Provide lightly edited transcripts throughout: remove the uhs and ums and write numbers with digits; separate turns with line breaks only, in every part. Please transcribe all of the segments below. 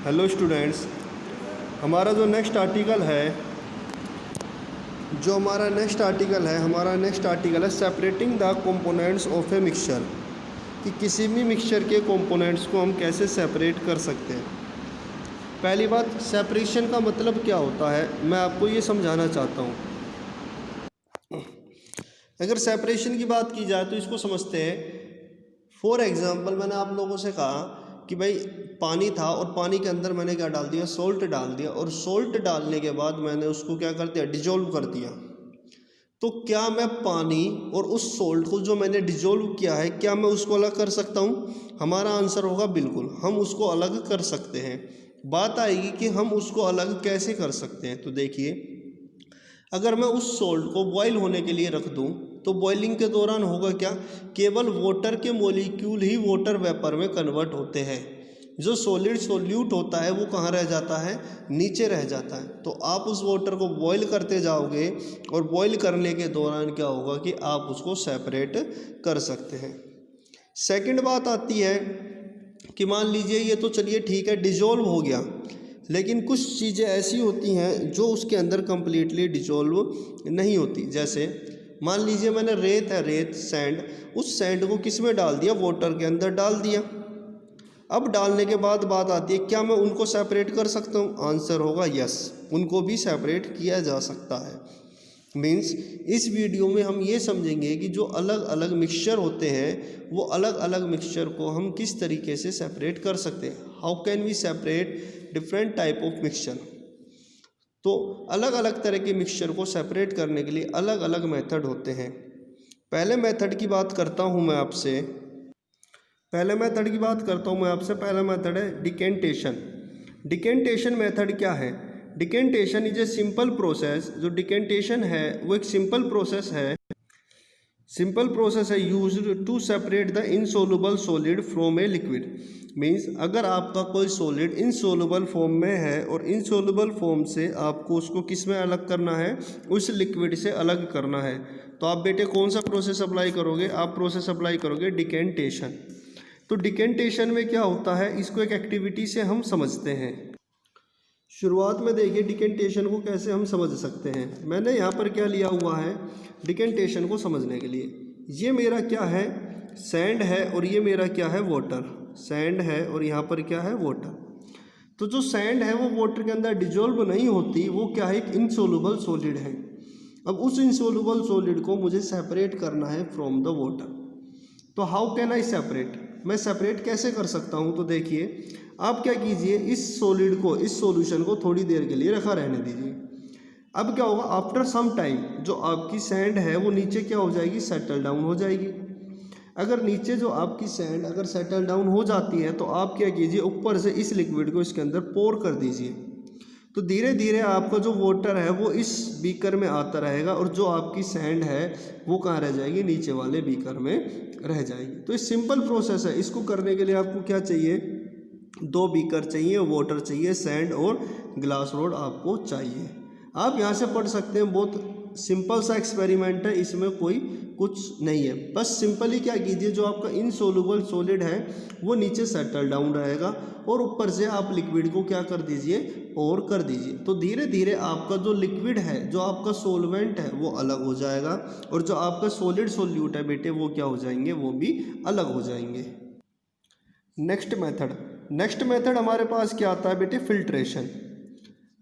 Hello students, हमारा जो next article है हमारा नेक्स्ट आर्टिकल है separating the components of a mixture, कि किसी भी मिक्सचर के कंपोनेंट्स को हम कैसे सेपरेट कर सकते हैं। पहली बात, सेपरेशन का मतलब क्या होता है, मैं आपको ये समझाना चाहता हूँ। अगर सेपरेशन की बात की जाए तो इसको समझते हैं। फॉर एग्ज़ाम्पल, मैंने आप लोगों से कहा कि भाई पानी था और पानी के अंदर मैंने क्या डाल दिया, सोल्ट डाल दिया, और सोल्ट डालने के बाद मैंने उसको क्या कर दिया, डिजोल्व कर दिया। तो क्या मैं पानी और उस सोल्ट को जो मैंने डिजोल्व किया है, क्या मैं उसको अलग कर सकता हूँ? हमारा आंसर होगा बिल्कुल, हम उसको अलग कर सकते हैं। बात आएगी कि हम उसको अलग कैसे कर सकते हैं। तो देखिए, अगर मैं उस सोल्ट को बॉयल होने के लिए रख दूं तो बॉइलिंग के दौरान होगा क्या, केवल वाटर के मॉलिक्यूल ही वाटर वेपर में कन्वर्ट होते हैं। जो सॉलिड सोल्यूट होता है वो कहाँ रह जाता है, नीचे रह जाता है। तो आप उस वाटर को बॉयल करते जाओगे और बॉयल करने के दौरान क्या होगा कि आप उसको सेपरेट कर सकते हैं। सेकंड बात आती है कि मान लीजिए ये तो चलिए ठीक है, डिजोल्व हो गया, लेकिन कुछ चीज़ें ऐसी होती हैं जो उसके अंदर कंप्लीटली डिजोल्व नहीं होती। जैसे मान लीजिए मैंने रेत सैंड, उस सैंड को किस में डाल दिया, वाटर के अंदर डाल दिया। अब डालने के बाद बात आती है, क्या मैं उनको सेपरेट कर सकता हूँ? आंसर होगा यस, उनको भी सेपरेट किया जा सकता है। मीन्स इस वीडियो में हम ये समझेंगे कि जो अलग अलग मिक्सचर होते हैं वो अलग अलग मिक्सचर को हम किस तरीके से सेपरेट कर सकते हैं। How can we separate different type of mixture. तो अलग अलग तरह के मिक्सचर को सेपरेट करने के लिए अलग अलग मेथड होते हैं। पहले मेथड की बात करता हूँ मैं आपसे। पहला मेथड है डिकेंटेशन। डिकेंटेशन मेथड क्या है? Decantation is a simple process. जो डिकेंटेशन है वो एक सिंपल प्रोसेस है used to separate the insoluble solid from a liquid. Means अगर आपका कोई सॉलिड इनसोल्युबल फॉर्म में है और इनसोल्युबल फॉर्म से आपको उसको किस में अलग करना है, उस लिक्विड से अलग करना है, तो आप बेटे कौन सा प्रोसेस अप्लाई करोगे? आप प्रोसेस अप्लाई करोगे डिकेंटेशन। तो डिकेंटेशन में क्या होता है, इसको एक एक्टिविटी से हम समझते हैं। शुरुआत में देखिए डिकेंटेशन को कैसे हम समझ सकते हैं। मैंने यहाँ पर क्या लिया हुआ है डिकेंटेशन को समझने के लिए। ये मेरा क्या है, सैंड है, और ये मेरा क्या है, वाटर। सैंड है और यहाँ पर क्या है, वाटर। तो जो सैंड है वो वाटर के अंदर डिजोल्व नहीं होती, वो क्या है, एक इनसोल्युबल सॉलिड है। अब उस इनसोल्युबल सॉलिड को मुझे सेपरेट करना है फ्रॉम द वाटर। तो हाउ कैन आई सेपरेट, मैं सेपरेट कैसे कर सकता हूँ? तो देखिए, आप क्या कीजिए, इस सॉलिड को, इस सॉल्यूशन को थोड़ी देर के लिए रखा रहने दीजिए। अब क्या होगा, आफ्टर सम टाइम जो आपकी सैंड है वो नीचे क्या हो जाएगी, सेटल डाउन हो जाएगी। अगर नीचे जो आपकी सैंड अगर सेटल डाउन हो जाती है तो आप क्या कीजिए, ऊपर से इस लिक्विड को इसके अंदर पोर कर दीजिए। तो धीरे धीरे आपका जो वाटर है वो इस बीकर में आता रहेगा और जो आपकी सैंड है वो कहाँ रह जाएगी, नीचे वाले बीकर में रह जाएगी। तो ये सिंपल प्रोसेस है। इसको करने के लिए आपको क्या चाहिए, 2 बीकर चाहिए, वाटर चाहिए, सैंड और ग्लास रोड आपको चाहिए। आप यहाँ से पढ़ सकते हैं, बहुत सिंपल सा एक्सपेरिमेंट है, इसमें कोई कुछ नहीं है। बस सिंपली क्या कीजिए, जो आपका इनसोल्युबल सॉलिड है वो नीचे सेटल डाउन रहेगा और ऊपर से आप लिक्विड को क्या कर दीजिए, और कर दीजिए। तो धीरे धीरे आपका जो लिक्विड है, जो आपका सोलवेंट है वो अलग हो जाएगा, और जो आपका सॉलिड सोल्यूट है बेटे वो क्या हो जाएंगे, वो भी अलग हो जाएंगे। नेक्स्ट मेथड हमारे पास क्या आता है बेटे, फिल्ट्रेशन।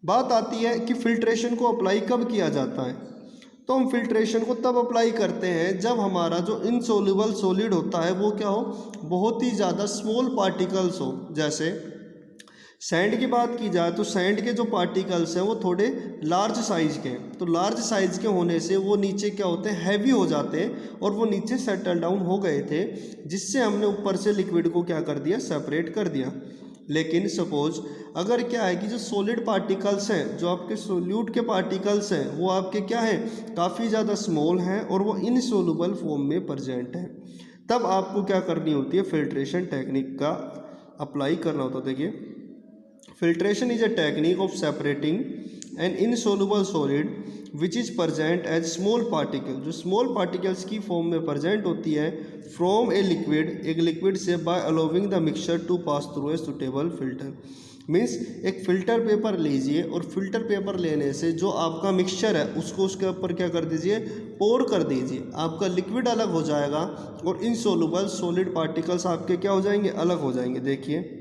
बात आती है कि फिल्ट्रेशन को अप्लाई कब किया जाता है। तो हम फिल्ट्रेशन को तब अप्लाई करते हैं जब हमारा जो इनसोल्युबल सॉलिड होता है वो क्या हो, बहुत ही ज़्यादा स्मॉल पार्टिकल्स हो। जैसे सैंड की बात की जाए तो सैंड के जो पार्टिकल्स हैं वो थोड़े लार्ज साइज़ के हैं। तो लार्ज साइज़ के होने से वो नीचे क्या होते हैं, हैवी हो जाते हैं, और वो नीचे सेटल डाउन हो गए थे, जिससे हमने ऊपर से लिक्विड को क्या कर दिया, सेपरेट कर दिया। लेकिन सपोज अगर क्या है कि जो सॉलिड पार्टिकल्स हैं, जो आपके सोल्यूट के पार्टिकल्स हैं, वो आपके क्या है, काफ़ी ज़्यादा स्मॉल हैं और वो इनसोल्युबल फॉर्म में प्रेजेंट हैं, तब आपको क्या करनी होती है, फिल्ट्रेशन टेक्निक का अप्लाई करना होता है। देखिए, filtration is a technique of separating an insoluble solid which is present as small particle, जो स्मॉल पार्टिकल्स की फॉर्म में प्रजेंट होती है फ्रॉम ए लिक्विड, एक लिक्विड से, by allowing the mixture to pass through a suitable filter. Means एक filter paper लीजिए और फिल्टर पेपर लेने से जो आपका मिक्सचर है उसको उसके ऊपर क्या कर दीजिए, पोर कर दीजिए, आपका लिक्विड अलग हो जाएगा और इनसोल्युबल सॉलिड पार्टिकल्स आपके क्या हो जाएंगे, अलग हो जाएंगे। देखिए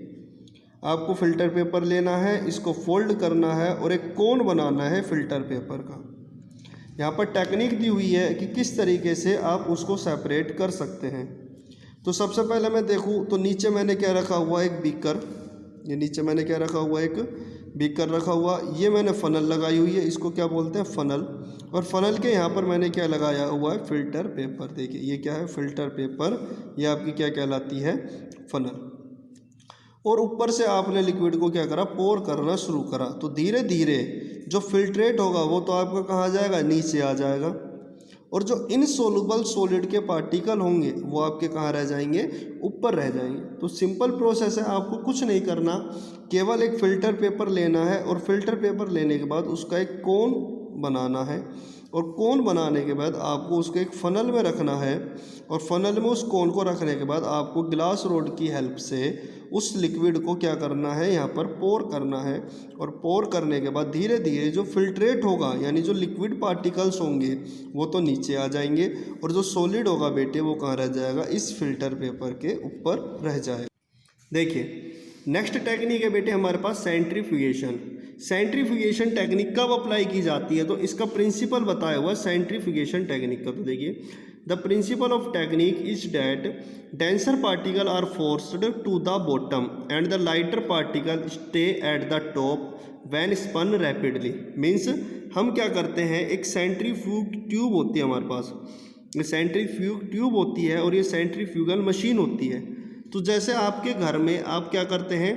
आपको फ़िल्टर पेपर लेना है, इसको फोल्ड करना है और एक कोन बनाना है फ़िल्टर पेपर का। यहाँ पर टेक्निक दी हुई है कि किस तरीके से आप उसको सेपरेट कर सकते हैं। तो सबसे पहले मैं देखूँ तो नीचे मैंने क्या रखा हुआ, एक बीकर, ये नीचे मैंने क्या रखा हुआ, एक बीकर रखा हुआ, ये मैंने फ़नल लगाई हुई है, इसको क्या बोलते हैं, फ़नल। और फ़नल के यहाँ पर मैंने क्या लगाया हुआ है, फ़िल्टर पेपर। देखिए ये क्या है, फ़िल्टर पेपर, ये आपकी क्या कहलाती है, फ़नल। और ऊपर से आपने लिक्विड को क्या करा, पोर करना शुरू करा। तो धीरे धीरे जो फिल्ट्रेट होगा वो तो आपका कहाँ जाएगा, नीचे आ जाएगा, और जो इनसोल्युबल सॉलिड के पार्टिकल होंगे वो आपके कहाँ रह जाएंगे, ऊपर रह जाएंगे। तो सिंपल प्रोसेस है, आपको कुछ नहीं करना, केवल एक फ़िल्टर पेपर लेना है और फ़िल्टर पेपर लेने के बाद उसका एक कोन बनाना है, और कोन बनाने के बाद आपको उसको एक फ़नल में रखना है, और फ़नल में उस कोन को रखने के बाद आपको ग्लास रोड की हेल्प से उस लिक्विड को क्या करना है, यहाँ पर पोर करना है। और पोर करने के बाद धीरे धीरे जो फिल्ट्रेट होगा, यानी जो लिक्विड पार्टिकल्स होंगे वो तो नीचे आ जाएंगे, और जो सॉलिड होगा बेटे वो कहाँ रह जाएगा, इस फिल्टर पेपर के ऊपर रह जाएगा। देखिए नेक्स्ट टेक्निक है बेटे हमारे पास सेंट्रीफ्यूगेशन। सेंट्रीफ्यूगेशन टेक्निक कब अप्लाई की जाती है, तो इसका प्रिंसिपल बताया हुआ है सेंट्रीफ्यूगेशन टेक्निक का। तो देखिए the principle of technique is that denser particle are forced to the bottom and the lighter particle stay at the top when spun rapidly. Means हम क्या करते हैं, एक सेंट्रीफ्यूग ट्यूब होती है हमारे पास, ये सेंट्रीफ्यूग ट्यूब होती है और ये सेंट्रीफ्यूगल मशीन होती है। तो जैसे आपके घर में आप क्या करते हैं,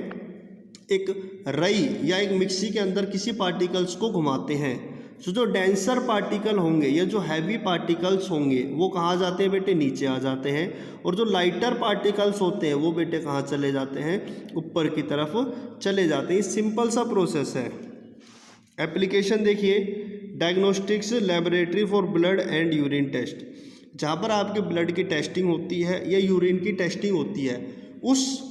एक रई या एक मिक्सी के अंदर किसी पार्टिकल्स को घुमाते हैं, तो जो डेंसर पार्टिकल होंगे या जो हैवी पार्टिकल्स होंगे वो कहाँ जाते हैं बेटे, नीचे आ जाते हैं, और जो लाइटर पार्टिकल्स होते हैं वो बेटे कहाँ चले जाते हैं, ऊपर की तरफ चले जाते हैं। सिंपल सा प्रोसेस है। एप्लीकेशन देखिए, diagnostics laboratory for blood and urine test, जहाँ पर आपके ब्लड की टेस्टिंग होती है या यूरिन की टेस्टिंग होती है, उस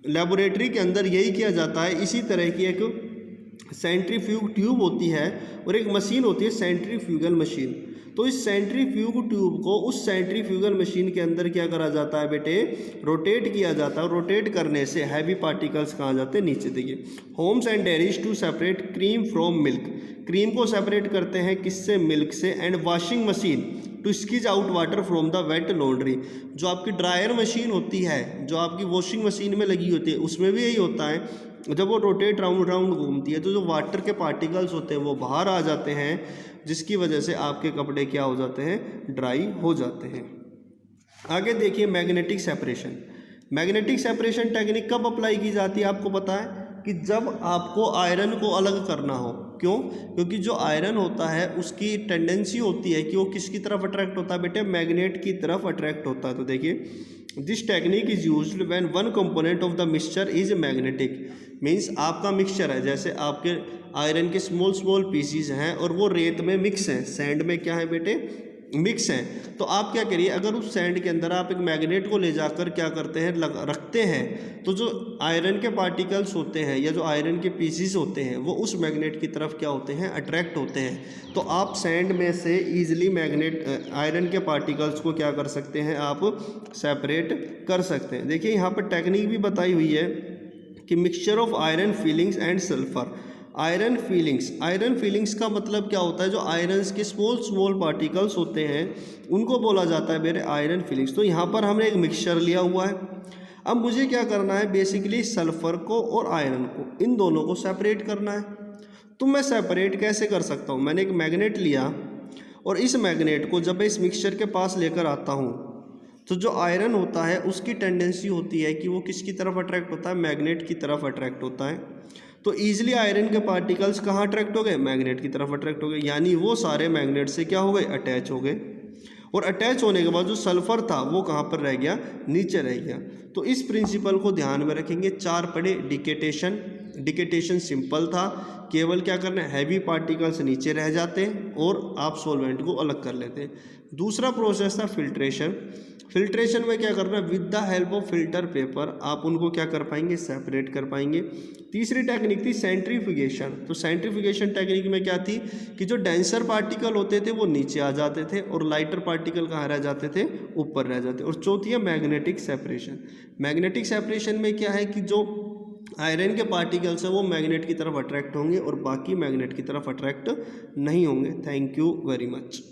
लेबोरेटरी के अंदर यही किया जाता है। इसी तरह की एक सेंट्रीफ्यूग ट्यूब होती है और एक मशीन होती है सेंट्रीफ्यूगल मशीन। तो इस सेंट्रीफ्यूग ट्यूब को उस सेंट्रीफ्यूगल मशीन के अंदर क्या करा जाता है बेटे, रोटेट किया जाता है। रोटेट करने से हैवी पार्टिकल्स कहाँ जाते हैं, नीचे। देखिए homes and dairies to separate cream from milk, cream को सेपरेट करते हैं किससे, मिल्क से। And washing machine to squeeze out water from the wet laundry, जो आपकी ड्रायर मशीन होती है, जो आपकी वॉशिंग मशीन में लगी होती है, उसमें भी यही होता है। जब वो रोटेट राउंड राउंड घूमती है तो जो वाटर के पार्टिकल्स होते हैं वो बाहर आ जाते हैं, जिसकी वजह से आपके कपड़े क्या हो जाते हैं, ड्राई हो जाते हैं। आगे देखिए magnetic separation. Magnetic separation technique कब अप्लाई की जाती है, आपको पता है कि जब आपको आयरन को अलग करना हो। क्यों, क्योंकि जो आयरन होता है उसकी टेंडेंसी होती है कि वो किसकी तरफ अट्रैक्ट होता है बेटे, मैग्नेट की तरफ अट्रैक्ट होता है। तो देखिए this technique is used when one component of the mixture is magnetic. Means आपका मिक्सचर है, जैसे आपके आयरन के स्मॉल स्मॉल पीसीज हैं और वो रेत में मिक्स हैं, सैंड में क्या है बेटे, मिक्स हैं। तो आप क्या करिए, अगर उस सैंड के अंदर आप एक मैग्नेट को ले जाकर क्या करते हैं, रखते हैं, तो जो आयरन के पार्टिकल्स होते हैं या जो आयरन के पीसीस होते हैं वो उस मैग्नेट की तरफ क्या होते हैं, अट्रैक्ट होते हैं। तो आप सैंड में से ईजिली मैग्नेट आयरन के पार्टिकल्स को क्या कर सकते हैं, आप सेपरेट कर सकते हैं। देखिए यहाँ पर टेक्निक भी बताई हुई है कि mixture of iron feelings and sulphur. Iron feelings का मतलब क्या होता है, जो आयरन्स के स्मॉल स्मॉल पार्टिकल्स होते हैं उनको बोला जाता है मेरे आयरन फीलिंग्स। तो यहाँ पर हमने एक मिक्सचर लिया हुआ है। अब मुझे क्या करना है, बेसिकली सल्फ़र को और आयरन को, इन दोनों को सेपरेट करना है। तो मैं सेपरेट कैसे कर सकता हूँ, मैंने एक मैग्नेट लिया और इस मैग्नेट को जब मैं इस मिक्सचर के पास लेकर आता हूँ तो जो आयरन होता है उसकी टेंडेंसी होती है कि वो किसकी तरफ अट्रैक्ट होता है, मैग्नेट की तरफ अट्रैक्ट होता है। तो ईजिली आयरन के पार्टिकल्स कहाँ अट्रैक्ट हो गए, मैग्नेट की तरफ अट्रैक्ट हो गए, यानी वो सारे मैग्नेट से क्या हो गए, अटैच हो गए। और अटैच होने के बाद जो सल्फ़र था वो कहाँ पर रह गया, नीचे रह गया। तो इस प्रिंसिपल को ध्यान में रखेंगे। 4 पढ़े, डिकेटेशन, डिकेटेशन सिंपल था, केवल क्या करना है, हैवी पार्टिकल्स नीचे रह जाते और आप सॉल्वेंट को अलग कर लेते। दूसरा प्रोसेस था फिल्ट्रेशन। फिल्ट्रेशन में क्या करना है, with the help of filter paper आप उनको क्या कर पाएंगे, सेपरेट कर पाएंगे। तीसरी टेक्निक थी सेंट्रीफ्यूगेशन। तो सेंट्रीफ्यूगेशन टेक्निक में क्या थी कि जो डेंसर पार्टिकल होते थे वो नीचे आ जाते थे और लाइटर पार्टिकल कहाँ रह जाते थे, ऊपर रह जाते। और चौथी है मैग्नेटिक सेपरेशन। मैग्नेटिक सेपरेशन में क्या है कि जो आयरन के पार्टिकल्स हैं वो मैग्नेट की तरफ अट्रैक्ट होंगे और बाकी मैग्नेट की तरफ अट्रैक्ट नहीं होंगे। Thank you very much.